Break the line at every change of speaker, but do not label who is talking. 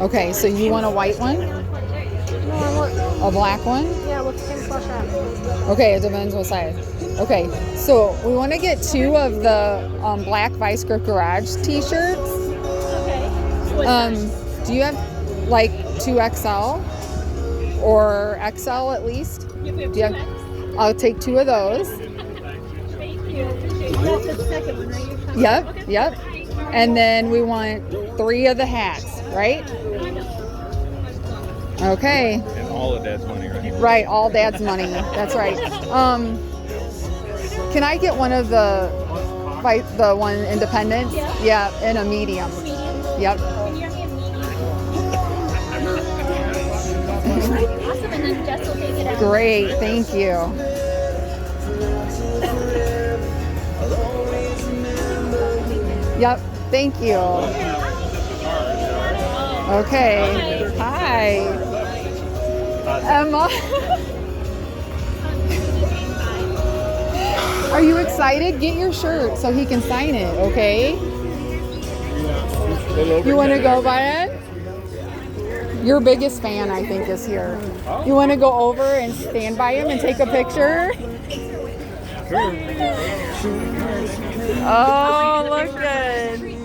Okay, so you want a white one?
No, I want,
A black one?
yeah, with skin flush out.
Okay, it depends what size. Okay, so we want to get 2 of the black Vice Grip Garage t-shirts.
Okay.
Do you have like 2XL or XL at least?
If we have
Do you have? I'll take 2 of those.
Thank you. That's the second one, right?
Yep, yep. And then we want 3 of the hats, right? Okay.
And all of Dad's money, right?
Right, all Dad's money. That's right. Can I get one of the one Independence? Yeah, in a medium. Yep.
Can you have me a medium? Awesome, and then Jess will take it out.
Great, thank you. Yep, thank you. Okay. Hi. Emma. Are you excited? Get your shirt so he can sign it, okay? You want to go by it? Your biggest fan, I think, is here. You want to go over and stand by him and take a picture? Oh, look good.